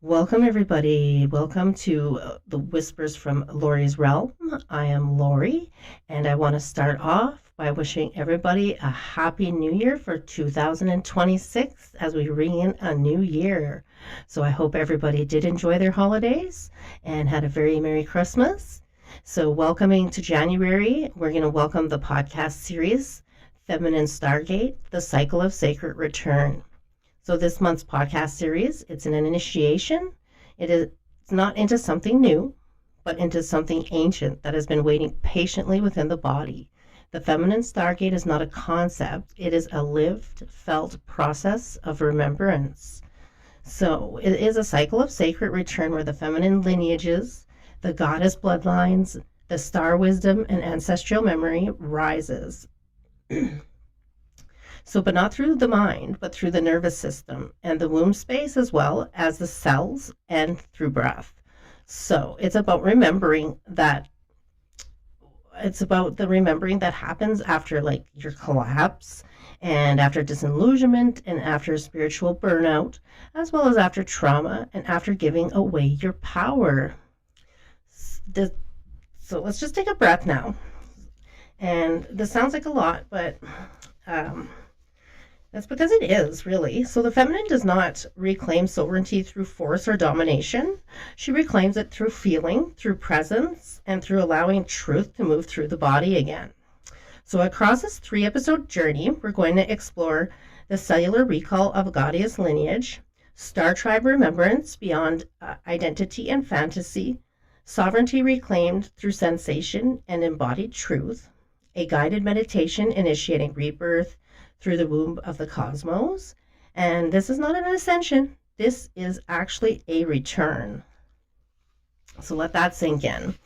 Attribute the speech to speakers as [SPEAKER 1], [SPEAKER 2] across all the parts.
[SPEAKER 1] Welcome, everybody. Welcome to the Whispers from Laurie's Realm. I am Laurie, and I want to start off by wishing everybody a happy new year for 2026 as we ring in a new year. So I hope everybody did enjoy their holidays and had a very Merry Christmas. So, welcoming to January, we're going to welcome the podcast series, Feminine Stargate, The Cycle of Sacred Return. So this month's podcast series, it's an initiation. It's not into something new, but into something ancient that has been waiting patiently within the body. The feminine stargate is not a concept. It is a lived, felt process of remembrance. So it is a cycle of sacred return where the feminine lineages, the goddess bloodlines, the star wisdom, and ancestral memory rises. So, but not through the mind, but through the nervous system and the womb space, as well as the cells and through breath. So it's about remembering that. It's about the remembering that happens after like your collapse and after disillusionment and after spiritual burnout, as well as after trauma and after giving away your power. So let's just take a breath now. And this sounds like a lot, but that's because it is, really. So the feminine does not reclaim sovereignty through force or domination. She reclaims it through feeling, through presence, and through allowing truth to move through the body again. So across this 3-episode journey, we're going to explore the cellular recall of goddess lineage, star tribe remembrance beyond identity and fantasy, sovereignty reclaimed through sensation and embodied truth, a guided meditation initiating rebirth through the womb of the cosmos. And this is not an ascension. This is actually a return. So let that sink in.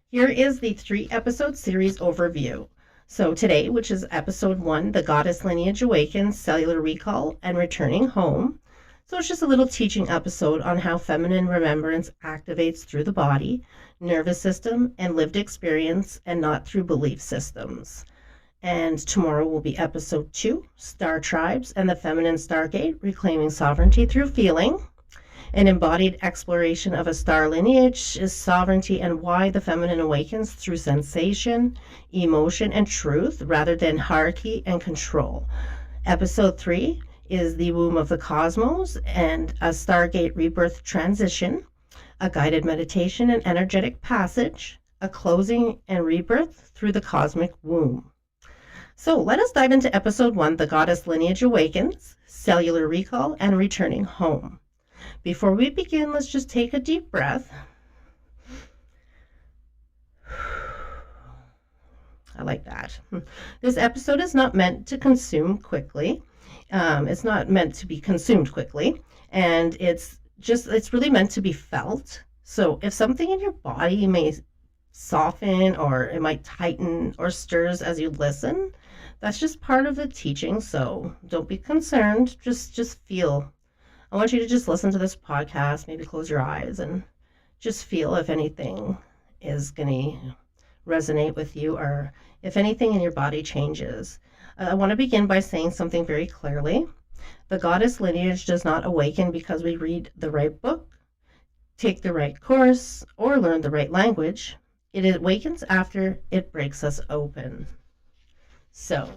[SPEAKER 1] Here is the 3-episode series overview. So today, which is episode 1, the goddess lineage awakens, cellular recall, and returning home. So it's just a little teaching episode on how feminine remembrance activates through the body, nervous system, and lived experience, and not through belief systems. And tomorrow will be episode 2, Star Tribes and the Feminine Stargate, Reclaiming Sovereignty Through Feeling. An embodied exploration of a star lineage is sovereignty and why the feminine awakens through sensation, emotion, and truth rather than hierarchy and control. Episode 3 is the womb of the cosmos and a Stargate rebirth transition, a guided meditation and energetic passage, a closing and rebirth through the cosmic womb. So let us dive into episode 1, the goddess lineage awakens, cellular recall, and returning home. Before we begin, let's just take a deep breath. I like that. This episode is not meant to consume quickly. It's not meant to be consumed quickly. And it's really meant to be felt. So if something in your body may soften or it might tighten or stirs as you listen, that's just part of the teaching. So don't be concerned. Just feel. I want you to just listen to this podcast, maybe close your eyes and just feel if anything is going to resonate with you or if anything in your body changes. I want to begin by saying something very clearly. The goddess lineage does not awaken because we read the right book, take the right course, or learn the right language. It awakens after it breaks us open. So,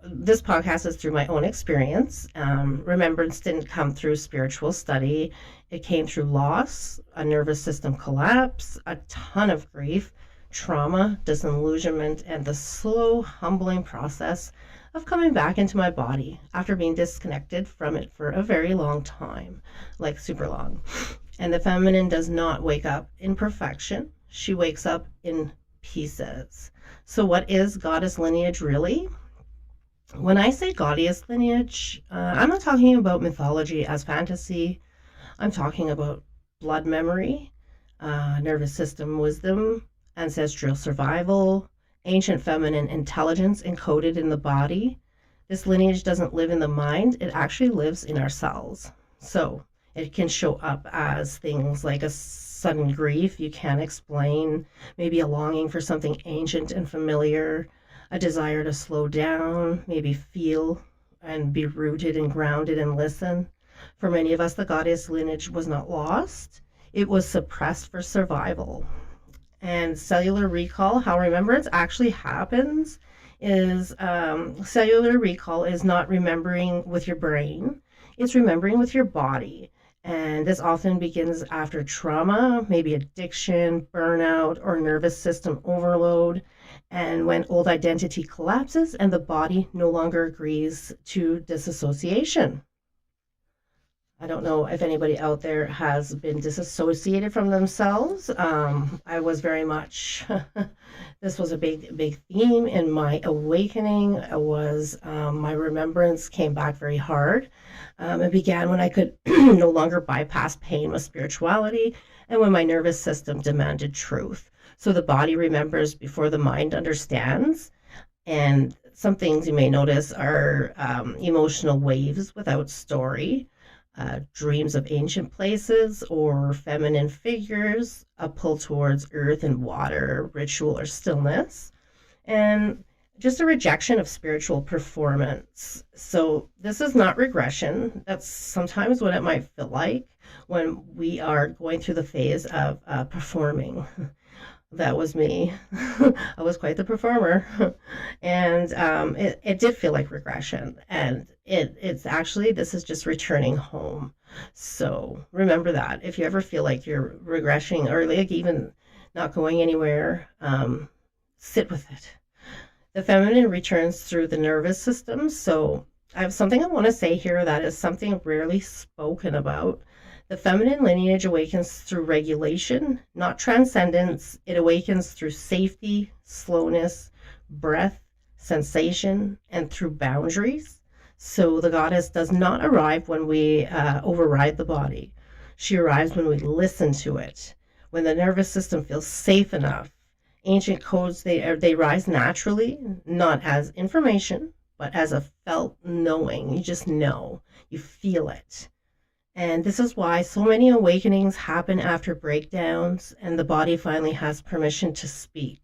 [SPEAKER 1] this podcast is through my own experience. Remembrance didn't come through spiritual study. It came through loss, a nervous system collapse, a ton of grief, trauma, disillusionment, and the slow, humbling process of coming back into my body after being disconnected from it for a very long time, like super long. And the feminine does not wake up in perfection. She wakes up in pieces. So what is goddess lineage really? When I say goddess lineage, I'm not talking about mythology as fantasy. I'm talking about blood memory, nervous system wisdom, ancestral survival, ancient feminine intelligence encoded in the body. This lineage doesn't live in the mind. It actually lives in our cells. So it can show up as things like a sudden grief you can't explain, maybe a longing for something ancient and familiar, a desire to slow down, maybe feel and be rooted and grounded and listen. For many of us, the goddess lineage was not lost. It was suppressed for survival. And cellular recall, how remembrance actually happens is cellular recall is not remembering with your brain, it's remembering with your body. And this often begins after trauma, maybe addiction, burnout, or nervous system overload. And when old identity collapses and the body no longer agrees to disassociation. I don't know if anybody out there has been disassociated from themselves. I was very much, this was a big theme in my awakening. It was my remembrance came back very hard. It began when I could no longer bypass pain with spirituality and when my nervous system demanded truth. So the body remembers before the mind understands. And some things you may notice are emotional waves without story. Dreams of ancient places or feminine figures, a pull towards earth and water, ritual or stillness, and just a rejection of spiritual performance. So this is not regression. That's sometimes what it might feel like when we are going through the phase of performing. That was me. I was quite the performer. And it did feel like regression. And it's actually, this is just returning home. So remember that. If you ever feel like you're regressing or like even not going anywhere, sit with it. The feminine returns through the nervous system. So I have something I want to say here that is something rarely spoken about. The feminine lineage awakens through regulation, not transcendence. It awakens through safety, slowness, breath, sensation, and through boundaries. So the goddess does not arrive when we override the body. She arrives when we listen to it, when the nervous system feels safe enough. Ancient codes, they rise naturally, not as information, but as a felt knowing. You just know, you feel it. And this is why so many awakenings happen after breakdowns and the body finally has permission to speak.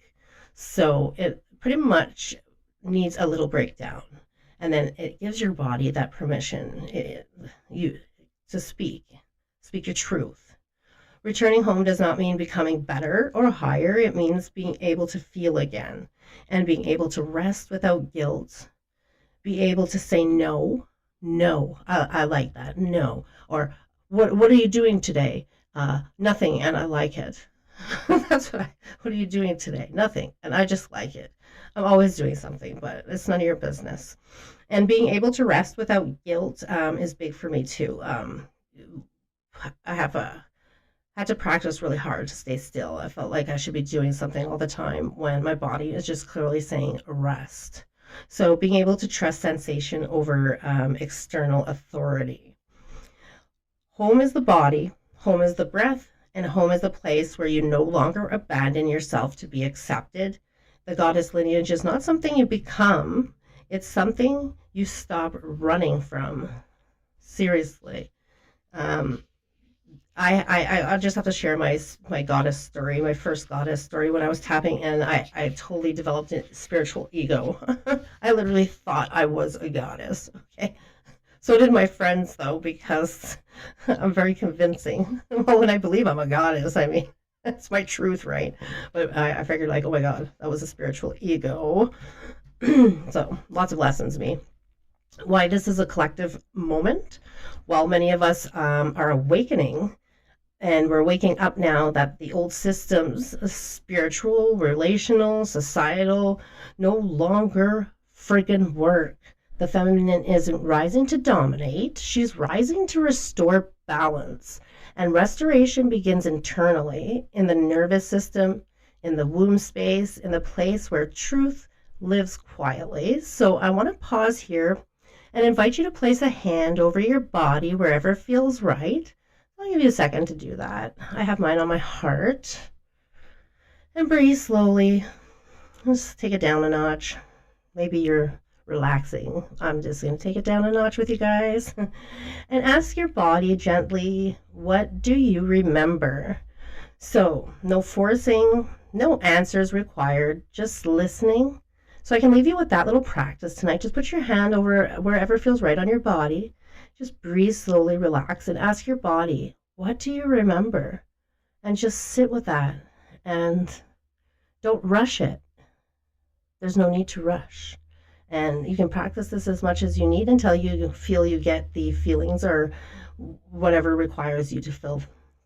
[SPEAKER 1] So it pretty much needs a little breakdown. And then it gives your body that permission to speak your truth. Returning home does not mean becoming better or higher. It means being able to feel again and being able to rest without guilt, be able to say no. No, I like that. No. Or what are you doing today? Nothing, and I like it. What are you doing today? Nothing, and I just like it. I'm always doing something, but it's none of your business. And being able to rest without guilt is big for me too. I had to practice really hard to stay still. I felt like I should be doing something all the time when my body is just clearly saying rest. So being able to trust sensation over external authority. Home is the body, home is the breath, and home is the place where you no longer abandon yourself to be accepted. The goddess lineage is not something you become, it's something you stop running from. Seriously. I just have to share my goddess story, my first goddess story. When I was tapping in, I totally developed a spiritual ego. I literally thought I was a goddess. Okay, so did my friends though, because I'm very convincing. Well, when I believe I'm a goddess, I mean that's my truth, right? But I figured like, oh my God, that was a spiritual ego. So lots of lessons, me. Why this is a collective moment? Well, many of us are awakening. And we're waking up now that the old systems, spiritual, relational, societal, no longer friggin' work. The feminine isn't rising to dominate. She's rising to restore balance. And restoration begins internally, in the nervous system, in the womb space, in the place where truth lives quietly. So I want to pause here and invite you to place a hand over your body wherever feels right. I'll give you a second to do that. I have mine on my heart. And breathe slowly. Just take it down a notch. Maybe you're relaxing. I'm just going to take it down a notch with you guys. And ask your body gently, what do you remember? So, no forcing, no answers required, just listening. So I can leave you with that little practice tonight. Just put your hand over wherever feels right on your body. Just breathe slowly, relax, and ask your body, what do you remember? And just sit with that and don't rush it. There's no need to rush. And you can practice this as much as you need until you feel you get the feelings or whatever requires you to feel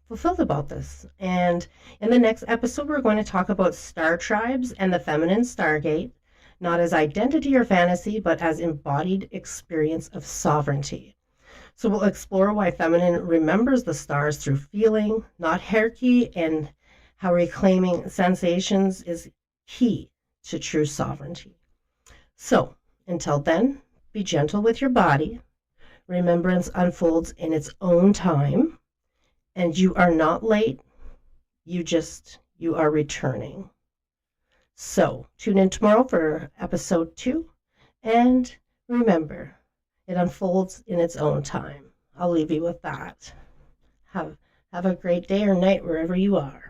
[SPEAKER 1] fulfilled about this. And in the next episode, we're going to talk about star tribes and the feminine Stargate, not as identity or fantasy, but as embodied experience of sovereignty. So we'll explore why feminine remembers the stars through feeling, not hierarchy, and how reclaiming sensations is key to true sovereignty. So, until then, be gentle with your body. Remembrance unfolds in its own time, and you are not late. You are returning. So, tune in tomorrow for episode 2, and remember, it unfolds in its own time. I'll leave you with that. Have a great day or night wherever you are.